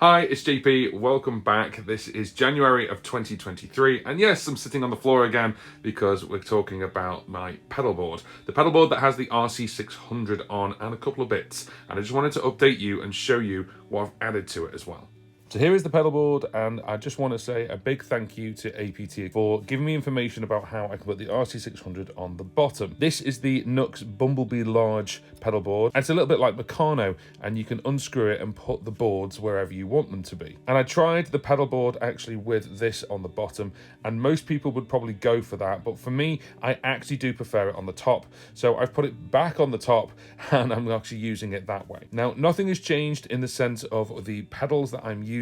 Hi, it's JP, welcome back. This is January of 2023, and yes, I'm sitting on the floor again because we're talking about my pedalboard. The pedalboard that has the RC-600 on and a couple of bits, and I just wanted to update you and show you what I've added to it as well. So here is the pedalboard, and I just want to say a big thank you to APT for giving me information about how I can put the RC-600 on the bottom. This is the Nux Bumblebee Large pedalboard. It's a little bit like Meccano, and you can unscrew it and put the boards wherever you want them to be. And I tried the pedalboard actually with this on the bottom, and most people would probably go for that, but for me, I actually do prefer it on the top. So I've put it back on the top, and I'm actually using it that way. Now, nothing has changed in the sense of the pedals that I'm using.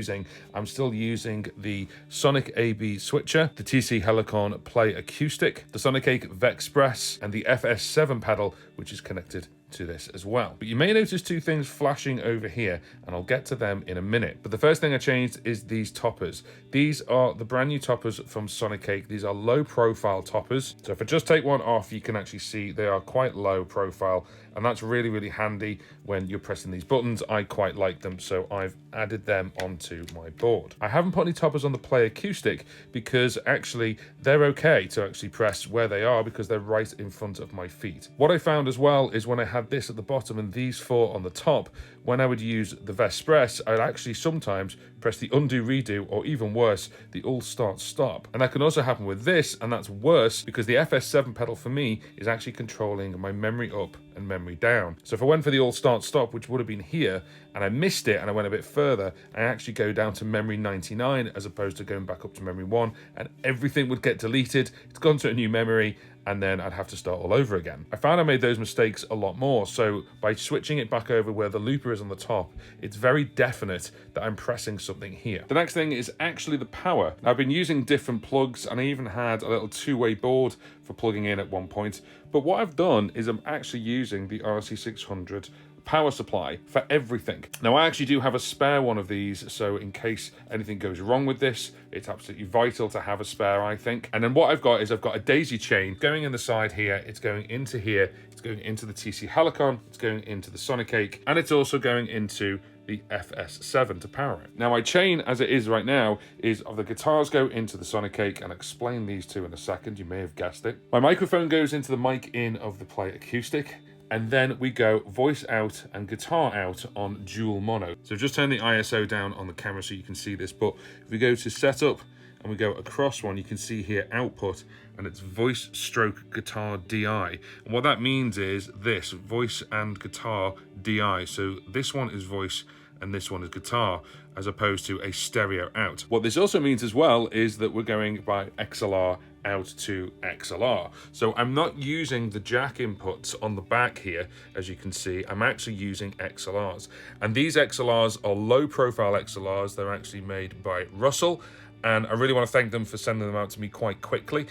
I'm still using the Sonic AB switcher, the TC Helicon Play Acoustic, the Sonic 8 Vexpress, and the FS7 pedal, which is connected to this as well. But you may notice two things flashing over here, and I'll get to them in a minute. But the first thing I changed is these toppers. These are the brand new toppers from Sonic 8. These are low profile toppers. So if I just take one off, you can actually see they are quite low profile, and that's really, really handy when you're pressing these buttons. I quite like them, so I've added them onto my board. I haven't put any toppers on the Play Acoustic because actually they're okay to actually press where they are because they're right in front of my feet. What I found as well is when I had this at the bottom and these four on the top, when I would use the Vexpress, I'd actually sometimes press the undo redo, or even worse, the all start stop. And that can also happen with this, and that's worse because the FS7 pedal for me is actually controlling my memory up and memory down. So if I went for the all start stop, which would have been here, and I missed it and I went a bit further, I actually go down to memory 99 as opposed to going back up to memory 1, and everything would get deleted. It's gone to a new memory, and then I'd have to start all over again. I found I made those mistakes a lot more, so by switching it back over where the looper is on the top, it's very definite that I'm pressing something here. The next thing is actually the power. Now, I've been using different plugs, and I even had a little two-way board for plugging in at one point, but what I've done is I'm actually using the RC-600 power supply for everything. Now, I actually do have a spare one of these, so in case anything goes wrong with this, it's absolutely vital to have a spare, I think. And then what I've got is I've got a daisy chain going in the side here, it's going into here, it's going into the TC Helicon, it's going into the Sonic 8, and it's also going into the FS7 to power it. Now, my chain as it is right now is of the guitars go into the Sonic 8, and I'll explain these two in a second, you may have guessed it. My microphone goes into the mic in of the Play Acoustic, and then we go voice out and guitar out on dual mono. So just turn the ISO down on the camera so you can see this, but if we go to setup and we go across one, you can see here output, and it's voice stroke guitar DI. And what that means is this, voice and guitar DI. So this one is voice and this one is guitar, as opposed to a stereo out. What this also means as well is that we're going by XLR out to XLR. So I'm not using the jack inputs on the back here, as you can see, I'm actually using XLRs. And these XLRs are low profile XLRs, they're actually made by Russell, and I really want to thank them for sending them out to me quite quickly.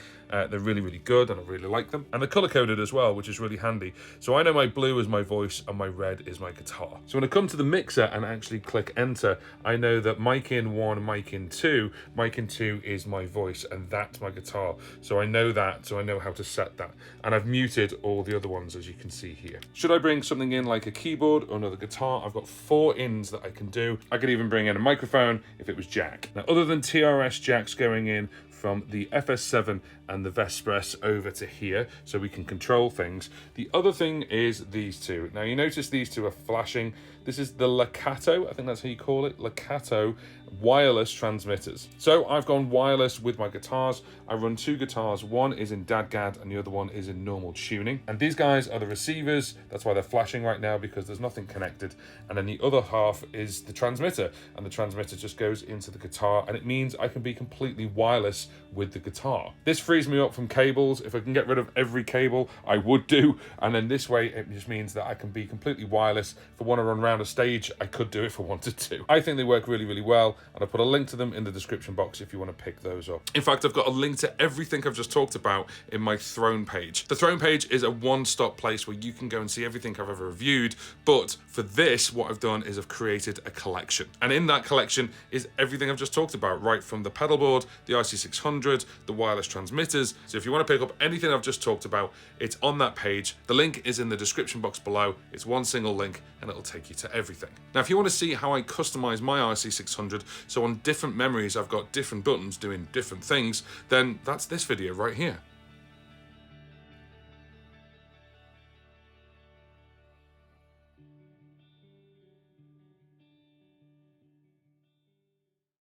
They're really, really good, and I really like them. And they're color-coded as well, which is really handy. So I know my blue is my voice and my red is my guitar. So when I come to the mixer and actually click enter, I know that mic in 1, mic in 2 is my voice, and that's my guitar. So I know that, so I know how to set that. And I've muted all the other ones, as you can see here. Should I bring something in like a keyboard or another guitar? I've got 4 ins that I can do. I could even bring in a microphone if it was jack. Now, other than TRS jacks going in from the FS7 and the Vexpress over to here, so we can control things. The other thing is these two. Now, you notice these two are flashing. This is the Legato, I think that's how you call it, Legato wireless transmitters. So I've gone wireless with my guitars. I run 2 guitars. One is in DADGAD and the other one is in normal tuning. And these guys are the receivers. That's why they're flashing right now, because there's nothing connected. And then the other half is the transmitter, and the transmitter just goes into the guitar, and it means I can be completely wireless with the guitar. This frees me up from cables. If I can get rid of every cable, I would do. And then this way, it just means that I can be completely wireless. If I want to run around a stage, I could do it if I wanted to. I think they work really, really well, and I'll put a link to them in the description box if you want to pick those up. In fact, I've got a link to everything I've just talked about in my Throne page. The Throne page is a one-stop place where you can go and see everything I've ever reviewed, but for this, what I've done is I've created a collection. And in that collection is everything I've just talked about, right from the pedalboard, the RC-600, the wireless transmitters. So if you want to pick up anything I've just talked about, it's on that page. The link is in the description box below. It's one single link and it'll take you to to everything. Now, if you want to see how I customize my RC-600, so on different memories I've got different buttons doing different things, then that's this video right here.